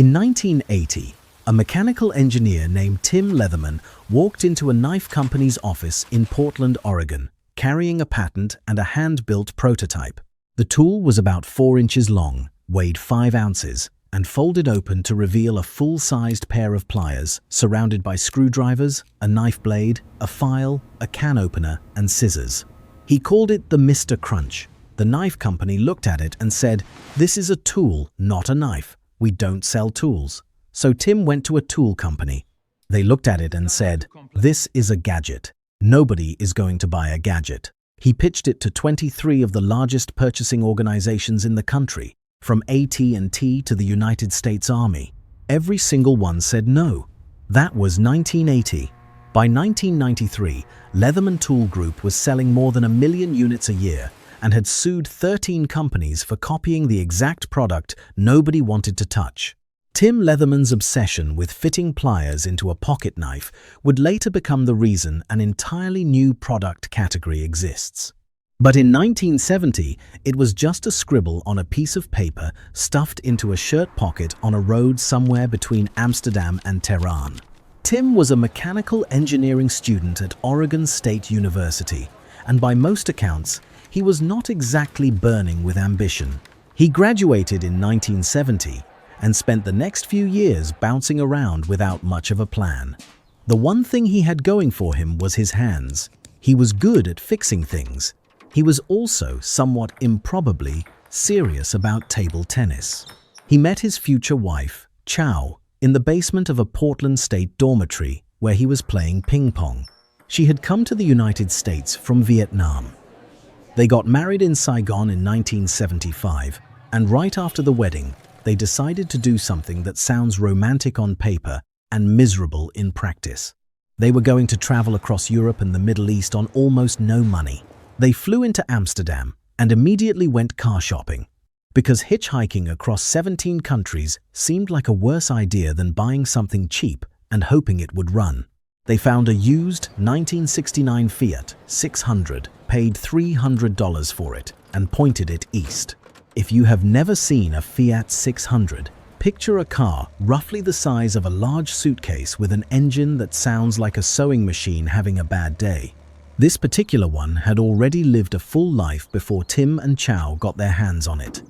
In 1980, a mechanical engineer named Tim Leatherman walked into a knife company's office in Portland, Oregon, carrying a patent and a hand-built prototype. The tool was about 4 inches long, weighed 5 ounces, and folded open to reveal a full-sized pair of pliers surrounded by screwdrivers, a knife blade, a file, a can opener, and scissors. He called it the Mr. Crunch. The knife company looked at it and said, "This is a tool, not a knife. We don't sell tools." So Tim went to a tool company. They looked at it and said, "This is a gadget. Nobody is going to buy a gadget." He pitched it to 23 of the largest purchasing organizations in the country, from AT&T to the United States Army. Every single one said no. That was 1980. By 1993, Leatherman Tool Group was selling more than 1 million units a year and had sued 13 companies for copying the exact product nobody wanted to touch. Tim Leatherman's obsession with fitting pliers into a pocket knife would later become the reason an entirely new product category exists. But in 1970, it was just a scribble on a piece of paper stuffed into a shirt pocket on a road somewhere between Amsterdam and Tehran. Tim was a mechanical engineering student at Oregon State University, and by most accounts, he was not exactly burning with ambition. He graduated in 1970 and spent the next few years bouncing around without much of a plan. The one thing he had going for him was his hands. He was good at fixing things. He was also somewhat improbably serious about table tennis. He met his future wife, Chow, in the basement of a Portland State dormitory where he was playing ping pong. She had come to the United States from Vietnam. They got married in Saigon in 1975, and right after the wedding, they decided to do something that sounds romantic on paper and miserable in practice. They were going to travel across Europe and the Middle East on almost no money. They flew into Amsterdam and immediately went car shopping, because hitchhiking across 17 countries seemed like a worse idea than buying something cheap and hoping it would run. They found a used 1969 Fiat 600, paid $300 for it, and pointed it east. If you have never seen a Fiat 600, picture a car roughly the size of a large suitcase with an engine that sounds like a sewing machine having a bad day. This particular one had already lived a full life before Tim and Chow got their hands on it.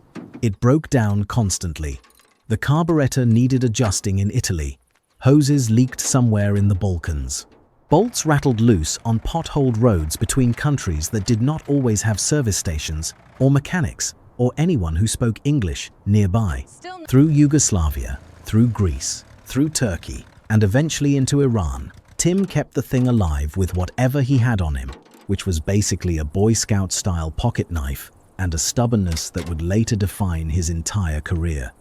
It broke down constantly. The carburetor needed adjusting in Italy. Hoses leaked somewhere in the Balkans. Bolts rattled loose on potholed roads between countries that did not always have service stations or mechanics or anyone who spoke English nearby. Through Yugoslavia, through Greece, through Turkey, and eventually into Iran, Tim kept the thing alive with whatever he had on him, which was basically a Boy Scout-style pocket knife and a stubbornness that would later define his entire career.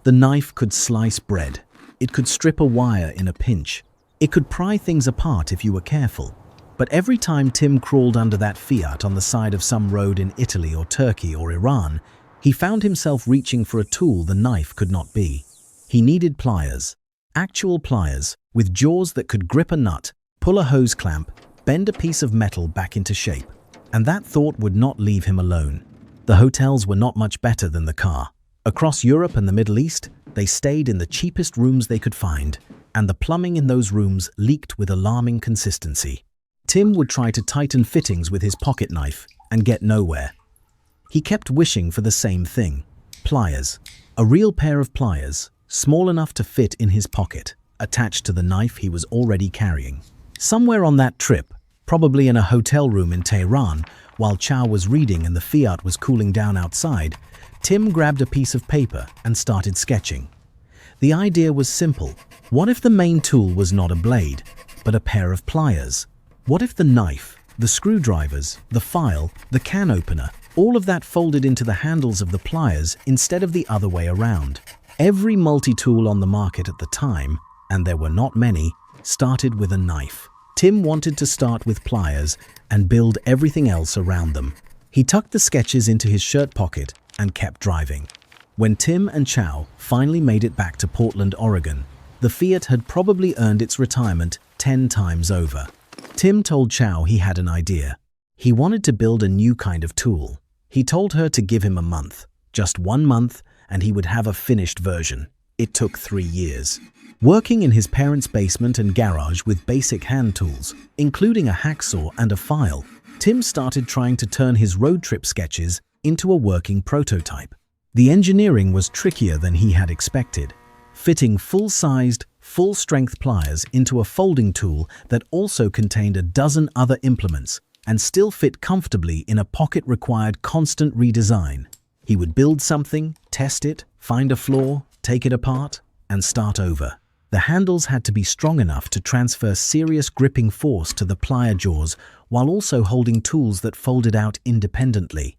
The knife could slice bread. It could strip a wire in a pinch. It could pry things apart if you were careful. But every time Tim crawled under that Fiat on the side of some road in Italy or Turkey or Iran, he found himself reaching for a tool the knife could not be. He needed pliers. Actual pliers, with jaws that could grip a nut, pull a hose clamp, bend a piece of metal back into shape. And that thought would not leave him alone. The hotels were not much better than the car. Across Europe and the Middle East, they stayed in the cheapest rooms they could find, and the plumbing in those rooms leaked with alarming consistency. Tim would try to tighten fittings with his pocket knife and get nowhere. He kept wishing for the same thing: pliers. A real pair of pliers, small enough to fit in his pocket, attached to the knife he was already carrying. Somewhere on that trip, probably in a hotel room in Tehran, while Chow was reading and the Fiat was cooling down outside, Tim grabbed a piece of paper and started sketching. The idea was simple. What if the main tool was not a blade, but a pair of pliers? What if the knife, the screwdrivers, the file, the can opener, all of that folded into the handles of the pliers instead of the other way around? Every multi-tool on the market at the time, and there were not many, started with a knife. Tim wanted to start with pliers and build everything else around them. He tucked the sketches into his shirt pocket and kept driving. When Tim and Chow finally made it back to Portland, Oregon, the Fiat had probably earned its retirement 10 times over. Tim told Chow he had an idea. He wanted to build a new kind of tool. He told her to give him a month, just 1 month, and he would have a finished version. It took 3 years. Working in his parents' basement and garage with basic hand tools, including a hacksaw and a file, Tim started trying to turn his road trip sketches into a working prototype. The engineering was trickier than he had expected, fitting full-sized, full-strength pliers into a folding tool that also contained a dozen other implements and still fit comfortably in a pocket required constant redesign. He would build something, test it, find a flaw, take it apart, and start over. The handles had to be strong enough to transfer serious gripping force to the plier jaws while also holding tools that folded out independently.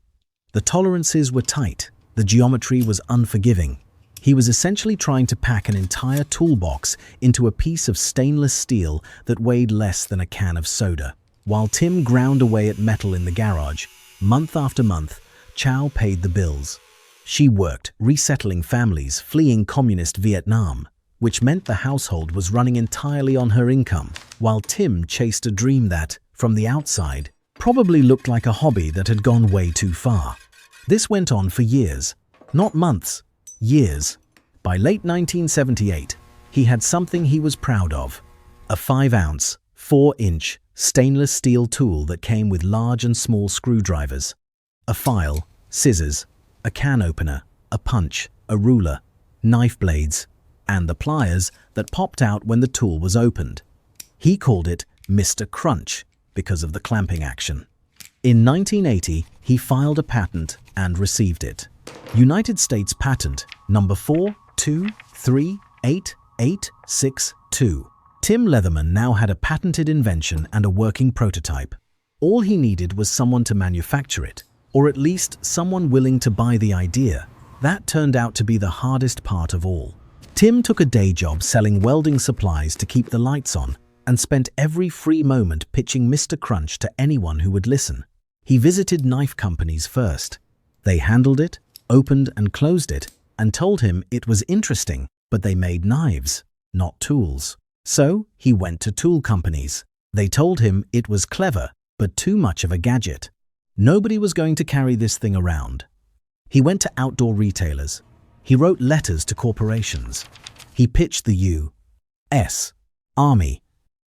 The tolerances were tight, the geometry was unforgiving. He was essentially trying to pack an entire toolbox into a piece of stainless steel that weighed less than a can of soda. While Tim ground away at metal in the garage, month after month, Chow paid the bills. She worked, resettling families fleeing communist Vietnam, which meant the household was running entirely on her income, while Tim chased a dream that, from the outside, probably looked like a hobby that had gone way too far. This went on for years, not months, years. By late 1978, he had something he was proud of, a 5-ounce, 4-inch stainless steel tool that came with large and small screwdrivers, a file, scissors, a can opener, a punch, a ruler, knife blades, and the pliers that popped out when the tool was opened. He called it Mr. Crunch because of the clamping action. In 1980, he filed a patent and received it. United States Patent number 4238862. Tim Leatherman now had a patented invention and a working prototype. All he needed was someone to manufacture it, or at least someone willing to buy the idea. That turned out to be the hardest part of all. Tim took a day job selling welding supplies to keep the lights on and spent every free moment pitching Mr. Crunch to anyone who would listen. He visited knife companies first. They handled it, opened and closed it, and told him it was interesting, but they made knives, not tools. So he went to tool companies. They told him it was clever, but too much of a gadget. Nobody was going to carry this thing around. He went to outdoor retailers. He wrote letters to corporations. He pitched the U.S. Army,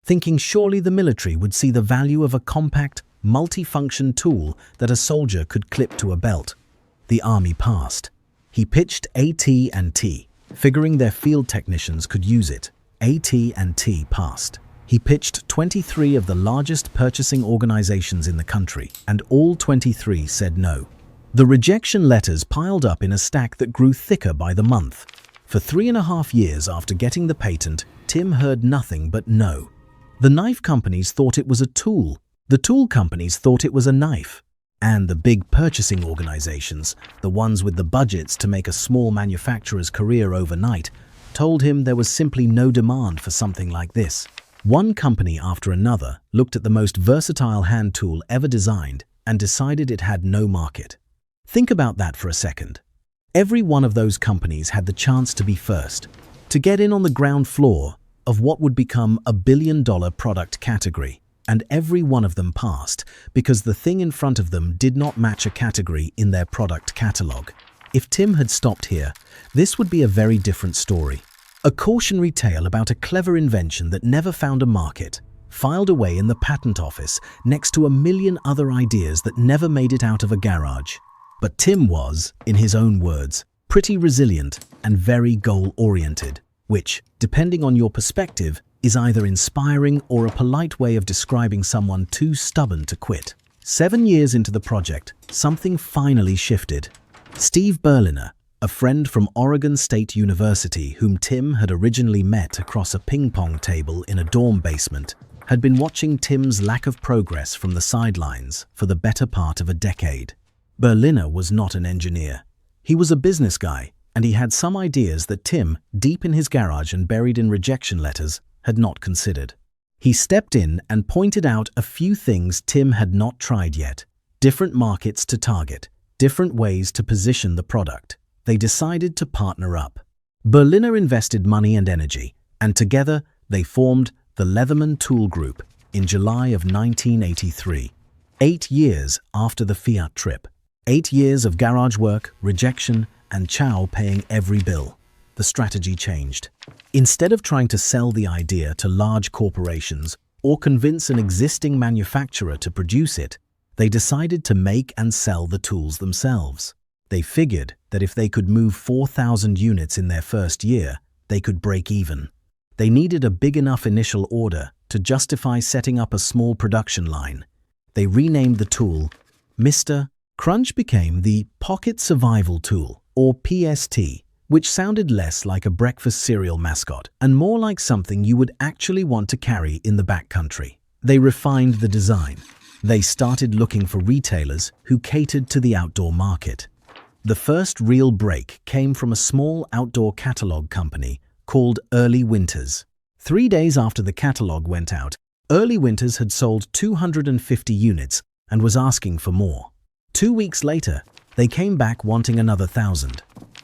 thinking surely the military would see the value of a compact, multifunction tool that a soldier could clip to a belt. The Army passed. He pitched AT&T, figuring their field technicians could use it. AT&T passed. He pitched 23 of the largest purchasing organizations in the country, and all 23 said no. The rejection letters piled up in a stack that grew thicker by the month. For 3.5 years after getting the patent, Tim heard nothing but no. The knife companies thought it was a tool. The tool companies thought it was a knife. And the big purchasing organizations, the ones with the budgets to make a small manufacturer's career overnight, told him there was simply no demand for something like this. One company after another looked at the most versatile hand tool ever designed and decided it had no market. Think about that for a second. Every one of those companies had the chance to be first, to get in on the ground floor of what would become a billion-dollar product category, and every one of them passed because the thing in front of them did not match a category in their product catalog. If Tim had stopped here, this would be a very different story. A cautionary tale about a clever invention that never found a market, filed away in the patent office next to a million other ideas that never made it out of a garage. But Tim was, in his own words, pretty resilient and very goal-oriented, which, depending on your perspective, is either inspiring or a polite way of describing someone too stubborn to quit. 7 years into the project, something finally shifted. Steve Berliner, a friend from Oregon State University whom Tim had originally met across a ping-pong table in a dorm basement, had been watching Tim's lack of progress from the sidelines for the better part of a decade. Berliner was not an engineer. He was a business guy, and he had some ideas that Tim, deep in his garage and buried in rejection letters, had not considered. He stepped in and pointed out a few things Tim had not tried yet. Different markets to target, different ways to position the product. They decided to partner up. Berliner invested money and energy, and together they formed the Leatherman Tool Group in July of 1983, 8 years after the Fiat trip. 8 years of garage work, rejection, and Chow paying every bill. the strategy changed. Instead of trying to sell the idea to large corporations or convince an existing manufacturer to produce it, they decided to make and sell the tools themselves. They figured that if they could move 4,000 units in their first year, they could break even. They needed a big enough initial order to justify setting up a small production line. They renamed the tool Mr. Crunch became the Pocket Survival Tool, or PST, which sounded less like a breakfast cereal mascot and more like something you would actually want to carry in the backcountry. They refined the design. They started looking for retailers who catered to the outdoor market. The first real break came from a small outdoor catalog company called Early Winters. 3 days after the catalog went out, Early Winters had sold 250 units and was asking for more. 2 weeks later, they came back wanting another 1,000.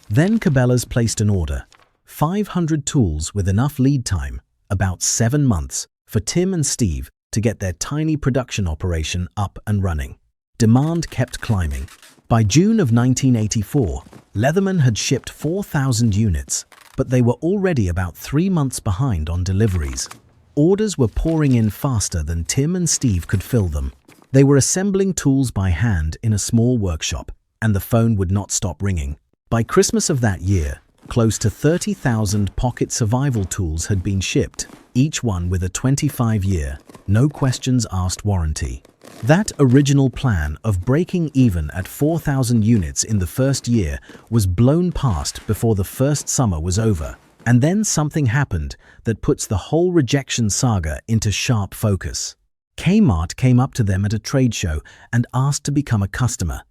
Then Cabela's placed an order, 500 tools with enough lead time, about 7 months, for Tim and Steve to get their tiny production operation up and running. Demand kept climbing. By June of 1984, Leatherman had shipped 4,000 units, but they were already about 3 months behind on deliveries. Orders were pouring in faster than Tim and Steve could fill them. They were assembling tools by hand in a small workshop, and the phone would not stop ringing. By Christmas of that year, close to 30,000 pocket survival tools had been shipped, each one with a 25-year, no questions asked warranty. That original plan of breaking even at 4,000 units in the first year was blown past before the first summer was over. And then something happened that puts the whole Rejection saga into sharp focus. Kmart came up to them at a trade show and asked to become a customer.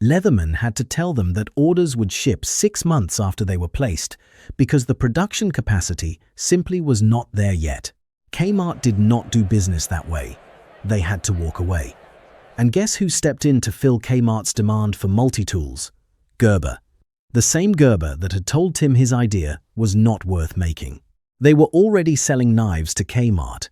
Leatherman had to tell them that orders would ship 6 months after they were placed because the production capacity simply was not there yet. Kmart did not do business that way. They had to walk away. And guess who stepped in to fill Kmart's demand for multi-tools? Gerber. The same Gerber that had told Tim his idea was not worth making. They were already selling knives to Kmart,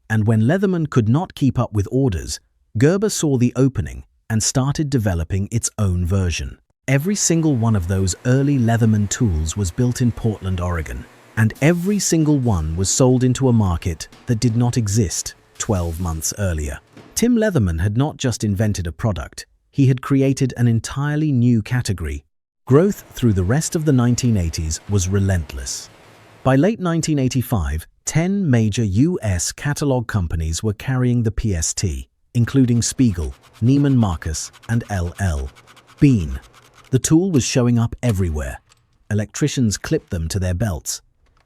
and when Leatherman could not keep up with orders, Gerber saw the opening and started developing its own version. Every single one of those early Leatherman tools was built in Portland, Oregon, and every single one was sold into a market that did not exist 12 months earlier. Tim Leatherman had not just invented a product, he had created an entirely new category. Growth through the rest of the 1980s was relentless. By late 1985, 10 major U.S. catalog companies were carrying the PST, including Spiegel, Neiman Marcus, and L.L. Bean. The tool was showing up everywhere. Electricians clipped them to their belts.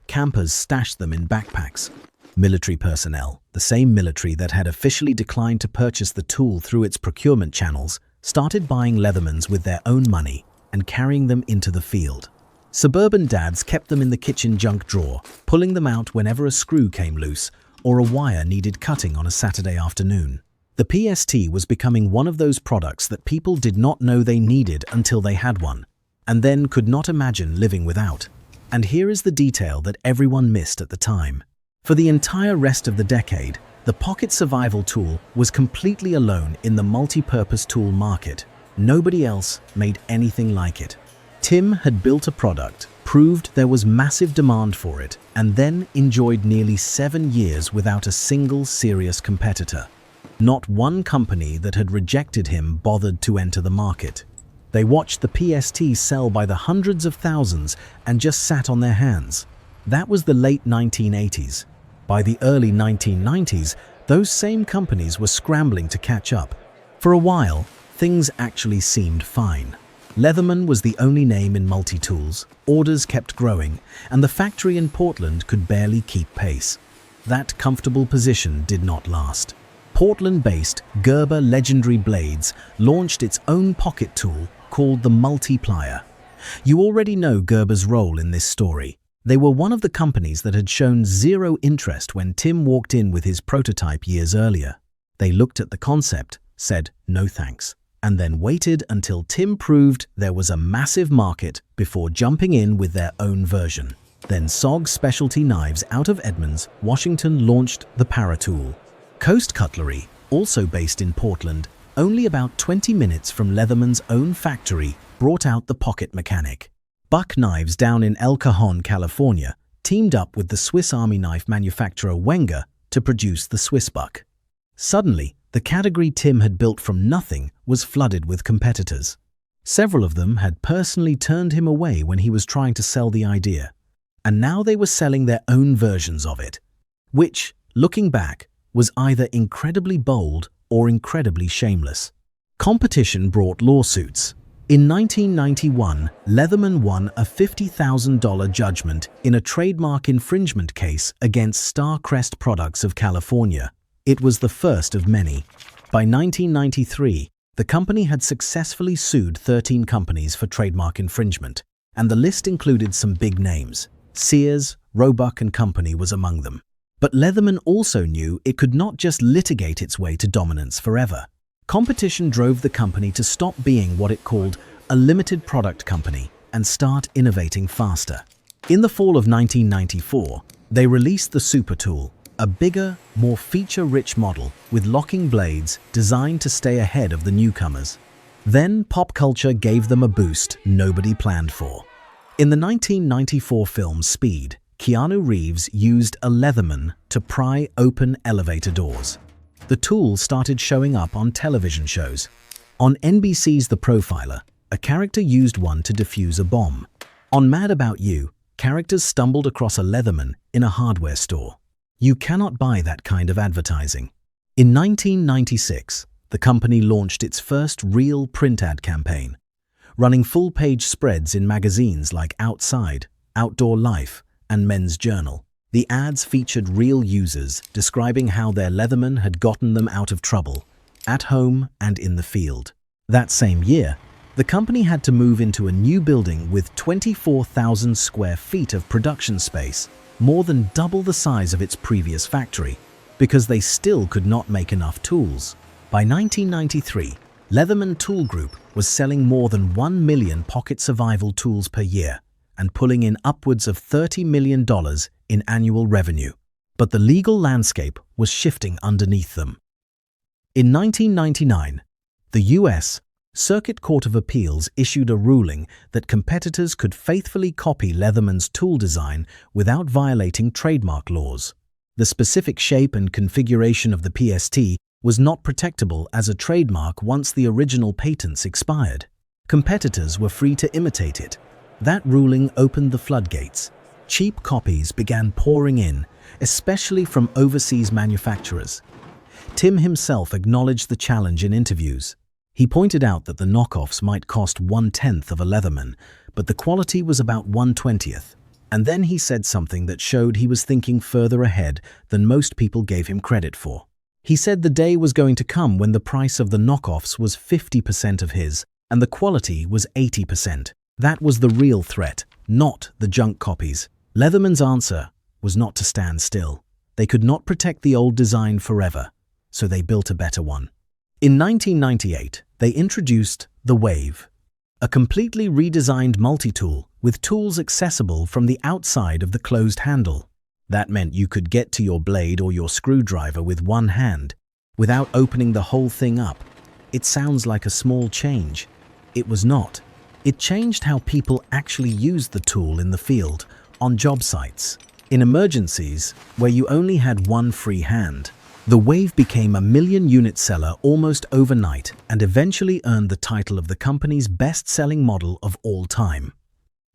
Campers stashed them in backpacks. Military personnel, the same military that had officially declined to purchase the tool through its procurement channels, started buying Leathermans with their own money and carrying them into the field. Suburban dads kept them in the kitchen junk drawer, pulling them out whenever a screw came loose or a wire needed cutting on a Saturday afternoon. The PST was becoming one of those products that people did not know they needed until they had one, and then could not imagine living without. And here is the detail that everyone missed at the time. For the entire rest of the decade, the pocket survival tool was completely alone in the multi-purpose tool market. Nobody else made anything like it. Tim had built a product, proved there was massive demand for it, and then enjoyed nearly 7 years without a single serious competitor. Not one company that had rejected him bothered to enter the market. They watched the PST sell by the hundreds of thousands and just sat on their hands. That was the late 1980s. By the early 1990s, those same companies were scrambling to catch up. For a while, things actually seemed fine. Leatherman was the only name in multi-tools, orders kept growing, and the factory in Portland could barely keep pace. That comfortable position did not last. Portland-based Gerber Legendary Blades launched its own pocket tool called the Plier. You already know Gerber's role in this story. They were one of the companies that had shown zero interest when Tim walked in with his prototype years earlier. They looked at the concept, said no thanks, and then waited until Tim proved there was a massive market before jumping in with their own version. Then SOG Specialty Knives out of Edmonds, Washington launched the Paratool. Coast Cutlery, also based in Portland, only about 20 minutes from Leatherman's own factory, brought out the Pocket Mechanic. Buck Knives down in El Cajon, California, teamed up with the Swiss Army knife manufacturer Wenger to produce the Swiss Buck. Suddenly, the category Tim had built from nothing was flooded with competitors. Several of them had personally turned him away when he was trying to sell the idea, and now they were selling their own versions of it, which, looking back, was either incredibly bold or incredibly shameless. Competition brought lawsuits. In 1991, Leatherman won a $50,000 judgment in a trademark infringement case against Starcrest Products of California. It was the first of many. By 1993, the company had successfully sued 13 companies for trademark infringement, and the list included some big names. Sears, Roebuck & Company was among them. But Leatherman also knew it could not just litigate its way to dominance forever. Competition drove the company to stop being what it called a limited product company and start innovating faster. In the fall of 1994, they released the Supertool, a bigger, more feature-rich model with locking blades designed to stay ahead of the newcomers. Then pop culture gave them a boost nobody planned for. In the 1994 film Speed, Keanu Reeves used a Leatherman to pry open elevator doors. The tool started showing up on television shows. On NBC's The Profiler, a character used one to defuse a bomb. On Mad About You, characters stumbled across a Leatherman in a hardware store. You cannot buy that kind of advertising. In 1996, the company launched its first real print ad campaign, running full-page spreads in magazines like Outside, Outdoor Life, and Men's Journal. The ads featured real users describing how their Leatherman had gotten them out of trouble, at home and in the field. That same year, the company had to move into a new building with 24,000 square feet of production space, more than double the size of its previous factory, because they still could not make enough tools. By 1993, Leatherman Tool Group was selling more than 1 million pocket survival tools per year and pulling in upwards of $30 million in annual revenue. But the legal landscape was shifting underneath them. In 1999, the U.S. Circuit Court of Appeals issued a ruling that competitors could faithfully copy Leatherman's tool design without violating trademark laws. The specific shape and configuration of the PST was not protectable as a trademark once the original patents expired. Competitors were free to imitate it. That ruling opened the floodgates. Cheap copies began pouring in, especially from overseas manufacturers. Tim himself acknowledged the challenge in interviews. He pointed out that the knockoffs might cost 1/10 of a Leatherman, but the quality was about 1/20. And then he said something that showed he was thinking further ahead than most people gave him credit for. He said the day was going to come when the price of the knockoffs was 50% of his, and the quality was 80%. That was the real threat, not the junk copies. Leatherman's answer was not to stand still. They could not protect the old design forever, so they built a better one. In 1998, they introduced the Wave, a completely redesigned multi-tool with tools accessible from the outside of the closed handle. That meant you could get to your blade or your screwdriver with one hand, without opening the whole thing up. It sounds like a small change. It was not. It changed how people actually used the tool in the field, on job sites, in emergencies where you only had one free hand. The Wave became a million-unit seller almost overnight and eventually earned the title of the company's best-selling model of all time.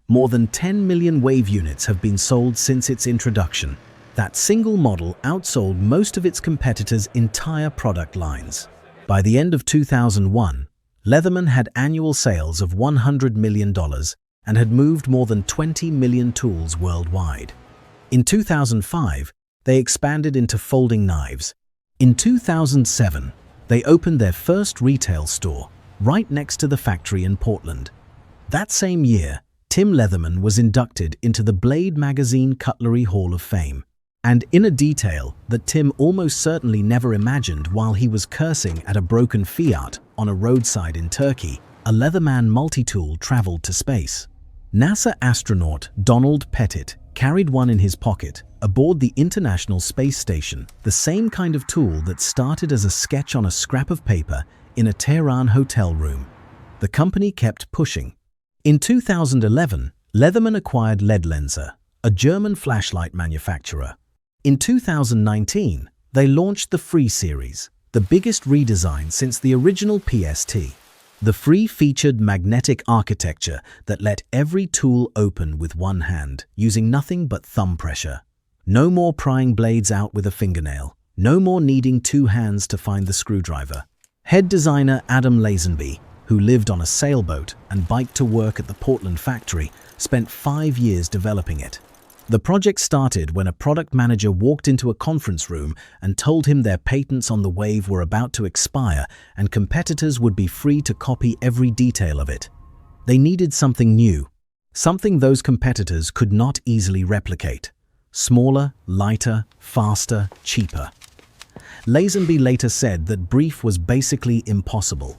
More than 10 million Wave units have been sold since its introduction. That single model outsold most of its competitors' entire product lines. By the end of 2001, Leatherman had annual sales of $100 million and had moved more than 20 million tools worldwide. In 2005, they expanded into folding knives. In 2007, they opened their first retail store right next to the factory in Portland. That same year, Tim Leatherman was inducted into the Blade Magazine Cutlery Hall of Fame. And in a detail that Tim almost certainly never imagined while he was cursing at a broken Fiat on a roadside in Turkey, a Leatherman multi-tool traveled to space. NASA astronaut Donald Pettit carried one in his pocket aboard the International Space Station, the same kind of tool that started as a sketch on a scrap of paper in a Tehran hotel room. The company kept pushing. In 2011, Leatherman acquired Lenser, a German flashlight manufacturer. In 2019, they launched the Free series, the biggest redesign since the original PST. The Free featured magnetic architecture that let every tool open with one hand, using nothing but thumb pressure. No more prying blades out with a fingernail. No more needing two hands to find the screwdriver. Head designer Adam Lazenby, who lived on a sailboat and biked to work at the Portland factory, spent 5 years developing it. The project started when a product manager walked into a conference room and told him their patents on the Wave were about to expire and competitors would be free to copy every detail of it. They needed something new, something those competitors could not easily replicate. Smaller, lighter, faster, cheaper. Lazenby later said that brief was basically impossible.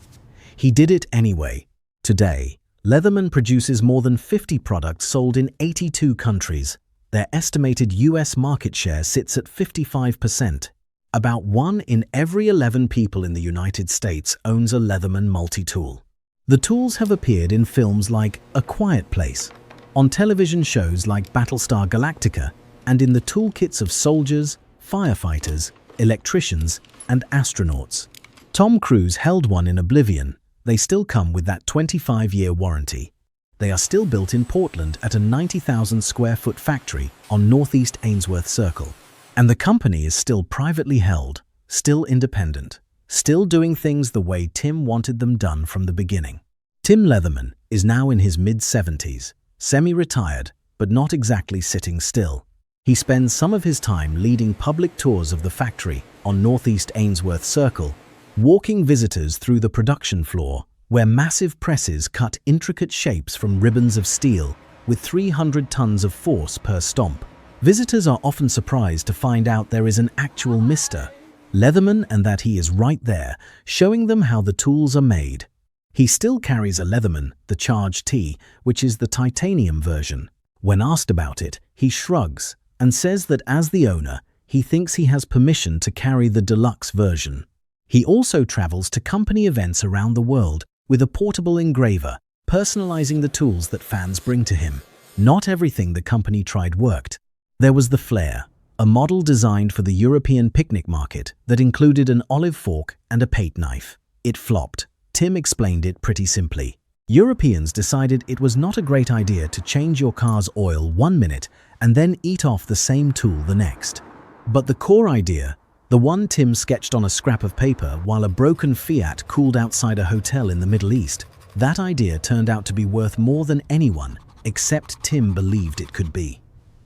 He did it anyway. Today, Leatherman produces more than 50 products sold in 82 countries. Their estimated US market share sits at 55%. About 1 in every 11 people in the United States owns a Leatherman multi-tool. The tools have appeared in films like A Quiet Place, on television shows like Battlestar Galactica, and in the toolkits of soldiers, firefighters, electricians, and astronauts. Tom Cruise held one in Oblivion. They still come with that 25-year warranty. They are still built in Portland at a 90,000 square foot factory on Northeast Ainsworth Circle. And the company is still privately held, still independent, still doing things the way Tim wanted them done from the beginning. Tim Leatherman is now in his mid-70s, semi-retired, but not exactly sitting still. He spends some of his time leading public tours of the factory on Northeast Ainsworth Circle, walking visitors through the production floor, where massive presses cut intricate shapes from ribbons of steel with 300 tons of force per stomp. Visitors are often surprised to find out there is an actual Mr. Leatherman and that he is right there, showing them how the tools are made. He still carries a Leatherman, the Charge T, which is the titanium version. When asked about it, he shrugs and says that as the owner, he thinks he has permission to carry the deluxe version. He also travels to company events around the world with a portable engraver, personalizing the tools that fans bring to him. Not everything the company tried worked. There was the Flair, a model designed for the European picnic market that included an olive fork and a pate knife. It flopped. Tim explained it pretty simply. Europeans decided it was not a great idea to change your car's oil 1 minute and then eat off the same tool the next. But the core idea, the one Tim sketched on a scrap of paper while a broken Fiat cooled outside a hotel in the Middle East, that idea turned out to be worth more than anyone, except Tim, believed it could be.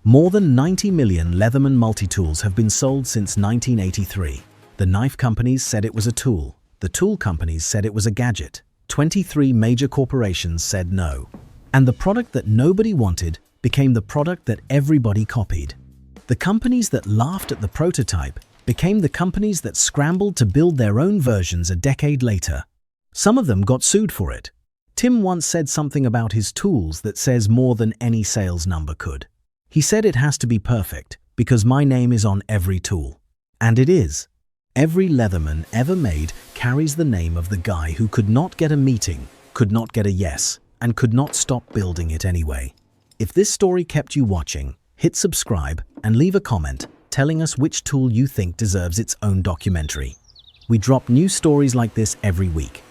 More than 90 million Leatherman multi-tools have been sold since 1983. The knife companies said it was a tool. The tool companies said it was a gadget. 23 major corporations said no. And the product that nobody wanted became the product that everybody copied. The companies that laughed at the prototype became the companies that scrambled to build their own versions a decade later. Some of them got sued for it. Tim once said something about his tools that says more than any sales number could. He said it has to be perfect because my name is on every tool. And it is. Every Leatherman ever made carries the name of the guy who could not get a meeting, could not get a yes, and could not stop building it anyway. If this story kept you watching, hit subscribe and leave a comment telling us which tool you think deserves its own documentary. We drop new stories like this every week.